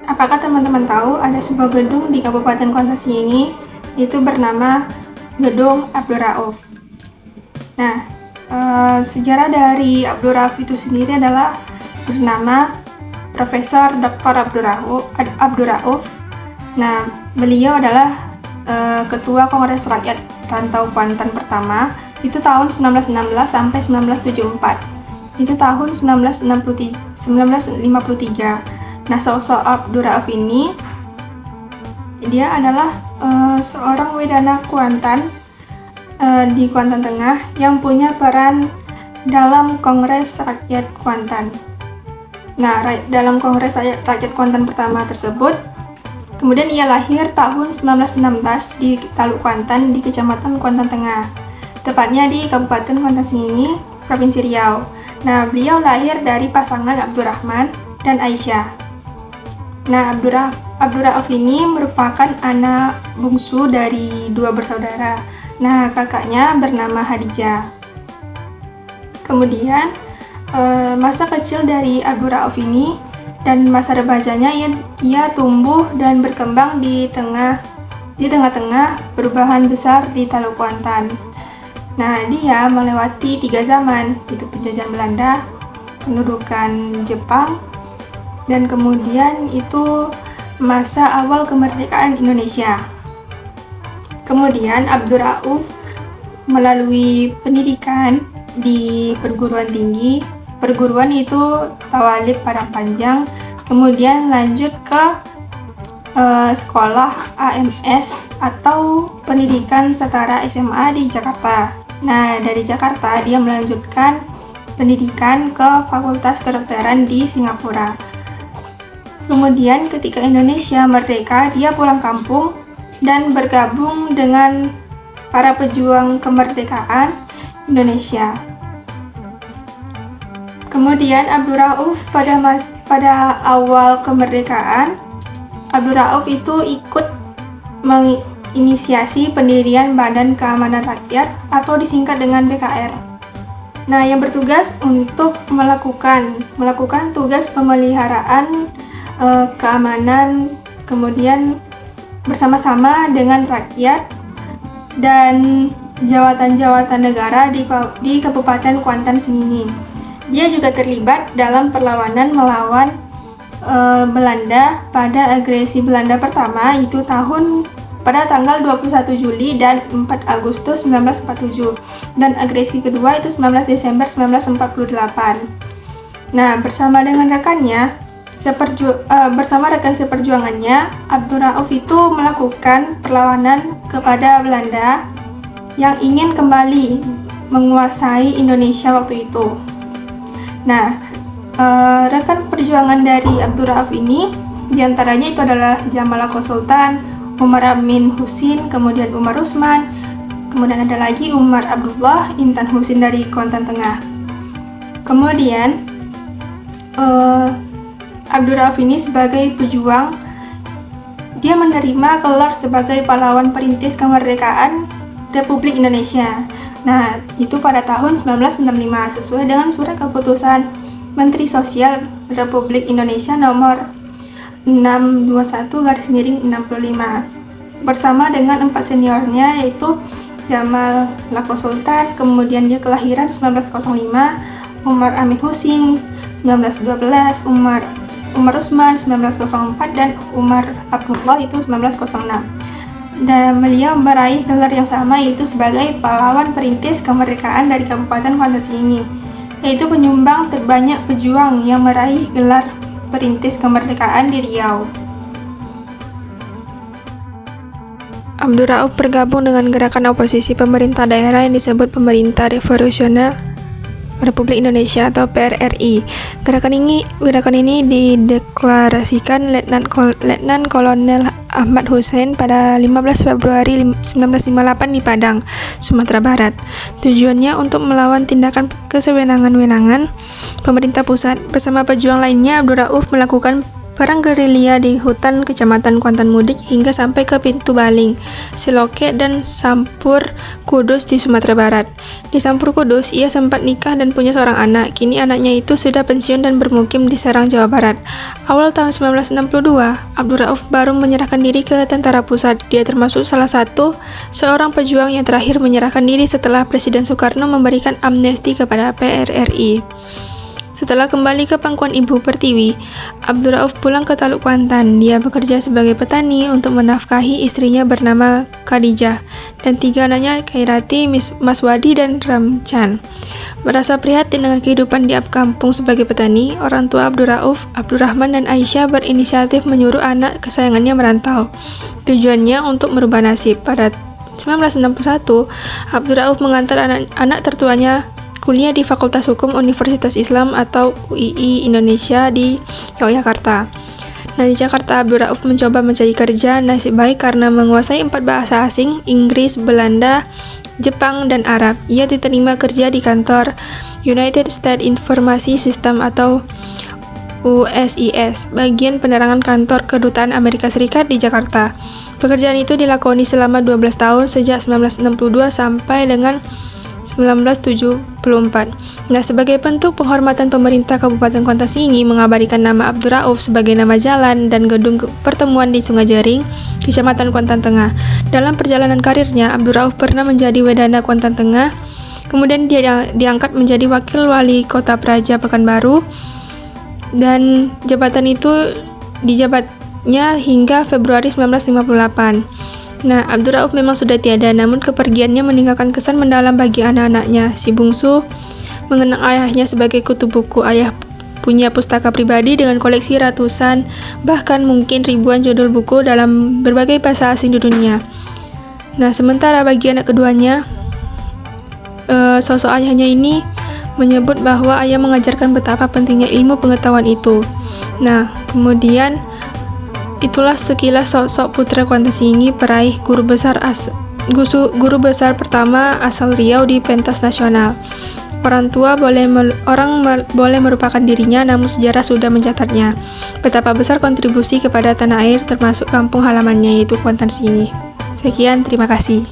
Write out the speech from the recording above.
Apakah teman-teman tahu ada sebuah gedung di Kabupaten Kuantan ini itu bernama Gedung Abdul Rauf. Nah, sejarah dari Abdul Rauf itu sendiri adalah bernama Profesor Dr. Abdul Rauf. Nah, beliau adalah Ketua Kongres Rakyat Rantau Kuantan pertama itu tahun 1916 sampai 1974. Itu tahun 1953. Nah, sosok Abdul Rauf ini dia adalah seorang wedana Kuantan di Kuantan Tengah yang punya peran dalam Kongres Rakyat Kuantan. Nah, dalam Kongres Rakyat Kuantan pertama tersebut, kemudian ia lahir tahun 1916 di Taluk Kuantan di Kecamatan Kuantan Tengah, tepatnya di Kabupaten Kuantan Sengingi, Provinsi Riau. Nah, beliau lahir dari pasangan Abdurrahman dan Aisyah. Nah, Abdul Rauf ini merupakan anak bungsu dari dua bersaudara. Nah, kakaknya bernama Hadijah. Kemudian, masa kecil dari Abdul Rauf ini dan masa remajanya ia tumbuh dan berkembang di tengah-tengah perubahan besar di Taluk Kuantan. Nah, dia melewati 3 zaman, itu penjajahan Belanda, pendudukan Jepang, dan kemudian itu masa awal kemerdekaan Indonesia. Kemudian Abdul Rauf melalui pendidikan di perguruan tinggi, perguruan itu Tawalib Padang Panjang, kemudian lanjut ke sekolah AMS atau pendidikan setara SMA di Jakarta. Nah, dari Jakarta dia melanjutkan pendidikan ke Fakultas Kedokteran di Singapura. Kemudian ketika Indonesia merdeka, dia pulang kampung dan bergabung dengan para pejuang kemerdekaan Indonesia. Kemudian Abdul Rauf pada awal kemerdekaan, Abdul Rauf itu ikut menginisiasi pendirian Badan Keamanan Rakyat atau disingkat dengan BKR. Nah, yang bertugas untuk melakukan tugas pemeliharaan keamanan, kemudian bersama-sama dengan rakyat dan jawatan-jawatan negara di Kabupaten Kuantan Sengingi. Dia juga terlibat dalam perlawanan melawan Belanda pada agresi Belanda pertama itu pada tanggal 21 Juli dan 4 Agustus 1947 dan agresi kedua itu 19 Desember 1948. Nah, bersama rekan seperjuangannya, Abdul Rauf itu melakukan perlawanan kepada Belanda yang ingin kembali menguasai Indonesia waktu itu. Nah, rekan perjuangan dari Abdul Rauf ini diantaranya itu adalah Jamal Ako Sultan, Umar Amin Husin, kemudian Umar Usman, kemudian ada lagi Umar Abdullah, Intan Husin dari Kuantan Tengah. Kemudian Abdul Rauf ini sebagai pejuang, dia menerima gelar sebagai pahlawan perintis kemerdekaan Republik Indonesia. Nah, itu pada tahun 1965 sesuai dengan surat keputusan Menteri Sosial Republik Indonesia nomor 621/65 bersama dengan 4 seniornya yaitu Jamal Ako Sultan, kemudian dia kelahiran 1905, Umar Amin Husin 1912, Umar Usman 1904 dan Umar Abdullah itu 1906. Dan beliau meraih gelar yang sama yaitu sebagai pahlawan perintis kemerdekaan dari Kabupaten Kuantan Sengingi, yaitu penyumbang terbanyak pejuang yang meraih gelar perintis kemerdekaan di Riau. Abdul Rauf bergabung dengan gerakan oposisi pemerintah daerah yang disebut Pemerintah Revolusioner Republik Indonesia atau PRRI. Gerakan ini dideklarasikan Letnan Kolonel Ahmad Hussein pada 15 Februari 1958 di Padang, Sumatera Barat. Tujuannya untuk melawan tindakan kesewenang-wenangan pemerintah pusat. Bersama pejuang lainnya, Abdul Rauf melakukan perang gerilya di hutan Kecamatan Kuantan Mudik hingga sampai ke Pintu Baling, Siloke, dan Sampur Kudus di Sumatera Barat. Di Sampur Kudus, ia sempat nikah dan punya seorang anak. Kini anaknya itu sudah pensiun dan bermukim di Serang, Jawa Barat. Awal tahun 1962, Abdul Rauf baru menyerahkan diri ke Tentara Pusat. Dia termasuk salah satu seorang pejuang yang terakhir menyerahkan diri setelah Presiden Soekarno memberikan amnesti kepada PRRI. Setelah kembali ke pangkuan Ibu Pertiwi, Abdul Rauf pulang ke Taluk Kuantan. Dia bekerja sebagai petani untuk menafkahi istrinya bernama Khadijah dan 3 anaknya Khairati, Maswadi, dan Ramchan. Merasa prihatin dengan kehidupan di kampung sebagai petani, orang tua Abdul Rauf, Abdurrahman dan Aisyah berinisiatif menyuruh anak kesayangannya merantau. Tujuannya untuk merubah nasib. Pada 1961, Abdul Rauf mengantar anak tertuanya kuliah di Fakultas Hukum Universitas Islam atau UII Indonesia di Yogyakarta. Nah, di Jakarta, Abdul Rauf mencoba mencari kerja. Nasib baik karena menguasai 4 bahasa asing, Inggris, Belanda, Jepang, dan Arab. Ia diterima kerja di kantor United States Information System atau USIS, bagian penerangan kantor Kedutaan Amerika Serikat di Jakarta. Pekerjaan itu dilakoni selama 12 tahun sejak 1962 sampai dengan 1974. Nah, sebagai bentuk penghormatan pemerintah Kabupaten Kuantan Sengingi mengabadikan nama Abdul Rauf sebagai nama jalan dan gedung pertemuan di Sungai Jering, Kecamatan Kuantan Tengah. Dalam perjalanan karirnya, Abdul Rauf pernah menjadi Wedana Kuantan Tengah, kemudian dia diangkat menjadi Wakil Wali Kota Praja Pekanbaru, dan jabatan itu dijabatnya hingga Februari 1958. Nah, Abdul Rauf memang sudah tiada, namun kepergiannya meninggalkan kesan mendalam bagi anak-anaknya. Si bungsu mengenang ayahnya sebagai kutu buku. Ayah punya pustaka pribadi dengan koleksi ratusan, bahkan mungkin ribuan judul buku dalam berbagai bahasa asing di dunia. Nah, sementara bagi anak keduanya, sosok ayahnya ini menyebut bahwa ayah mengajarkan betapa pentingnya ilmu pengetahuan itu. Nah, kemudian itulah sekilas sosok putra Kuantan Sengingi, peraih guru besar pertama asal Riau di pentas nasional. Orang boleh merupakan dirinya, namun sejarah sudah mencatatnya. Betapa besar kontribusi kepada tanah air termasuk kampung halamannya yaitu Kuantan Sengingi. Sekian, terima kasih.